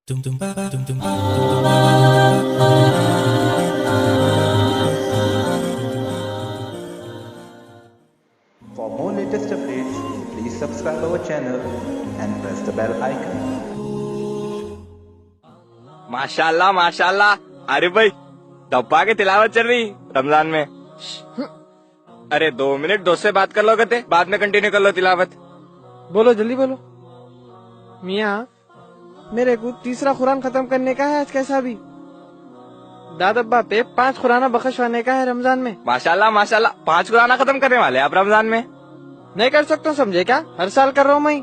For more latest updates, please subscribe our channel and press the bell icon. माशाल्लाह माशाल्लाह। अरे भाई डब्बा के तिलावत चल रही रमजान में। अरे 2 मिनट दोस्त से बात कर लो कहते, बाद में कंटिन्यू कर लो तिलावत। बोलो जल्दी बोलो। मियाँ मेरे को तीसरा कुरान खत्म करने का है आज, कैसा भी दादब्बा पे 5 कुराना बख्शवाने का है रमजान में। माशाल्लाह माशाल्लाह, 5 कुराना खत्म करने वाले आप रमजान में? नहीं कर सकता समझे क्या, हर साल कर रहा हूँ मैं।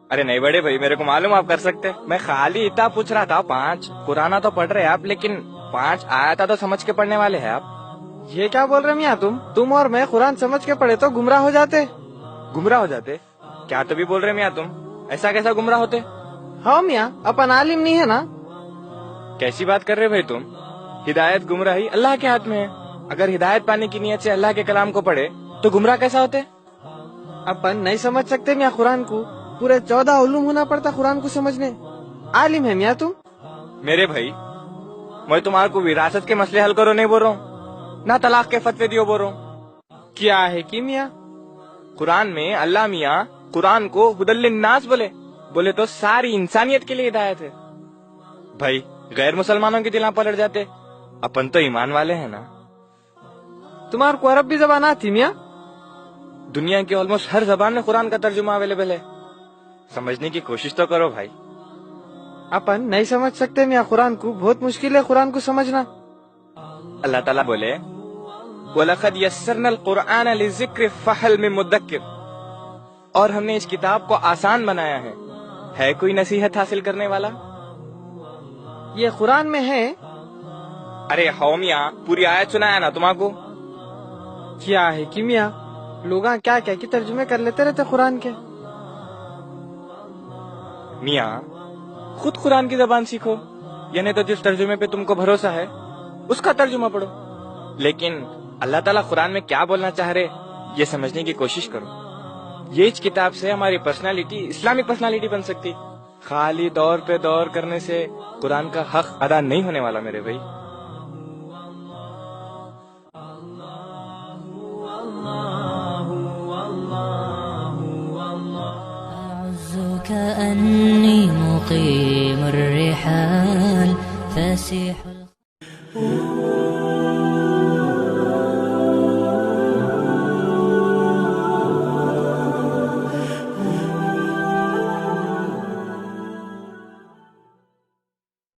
अरे नहीं बड़े भाई, मेरे को मालूम आप कर सकते। मैं खाली इतना पूछ रहा था, 5 कुराना तो पढ़ रहे हैं आप, लेकिन 5 आया था तो समझ के पढ़ने वाले हैं आप। ये क्या बोल रहे मियाँ तुम और मैं कुरान समझ के पढ़े तो गुमराह हो जाते। गुमराह हो जाते? क्या तो भी बोल रहे मियाँ तुम, ऐसा कैसा गुमराह होते? हाँ मियाँ, अपन आलिम नहीं है ना। कैसी बात कर रहे भाई तुम? हिदायत गुमराही अल्लाह के हाथ में है। अगर हिदायत पाने की नीयत से अल्लाह के कलाम को पढ़े तो गुमराह कैसा होते? अपन नहीं समझ सकते मियाँ कुरान को, पूरे 14 उलूम होना पड़ता कुरान को समझने। आलिम है मियाँ तुम। मेरे भाई मैं तुम्हारे को विरासत के मसले हल करो नहीं बोल रहा हूँ, ना तलाक के फतवे दियो बोल रहा हूँ। क्या है कि मियाँ कुरान में अल्लाह मियाँ कुरान को हुदल्लिन्नास बोले तो सारी इंसानियत के लिए हिदायत है। भाई गैर मुसलमानों की दिलां पलट जाते, अपन तो ईमान वाले हैं ना। तुम्हारे को अरब भी जबान आती मियाँ? दुनिया की ऑलमोस्ट हर जबान में कुरान का तर्जुमा अवेलेबल है, समझने की कोशिश तो करो भाई। अपन नहीं समझ सकते मियाँ कुरान को, बहुत मुश्किल है कुरान को समझना। अल्लाह ताला बोले वलक़द यस्सरनल कुरआन लिज़िक्र फहल मिन मुद्दक्किर, और हमने इस किताब को आसान बनाया है कोई नसीहत हासिल करने वाला? ये कुरान में है? अरे हो मियाँ, पूरी आयत सुनाया ना तुम्हाको। क्या है कि मियाँ लोग क्या क्या की तर्जुमे कर लेते रहते कुरान के। मियाँ खुद कुरान की जबान सीखो, यानी तो जिस तर्जुमे पे तुमको भरोसा है उसका तर्जुमा पढ़ो। लेकिन अल्लाह ताला कुरान में क्या बोलना चाह रहे ये समझने की कोशिश करो। ये इस किताब से हमारी पर्सनालिटी इस्लामिक पर्सनालिटी बन सकती। खाली दौर पे दौर करने से कुरान का हक अदा नहीं होने वाला मेरे भाई। كأني مقيم الرحال فاسح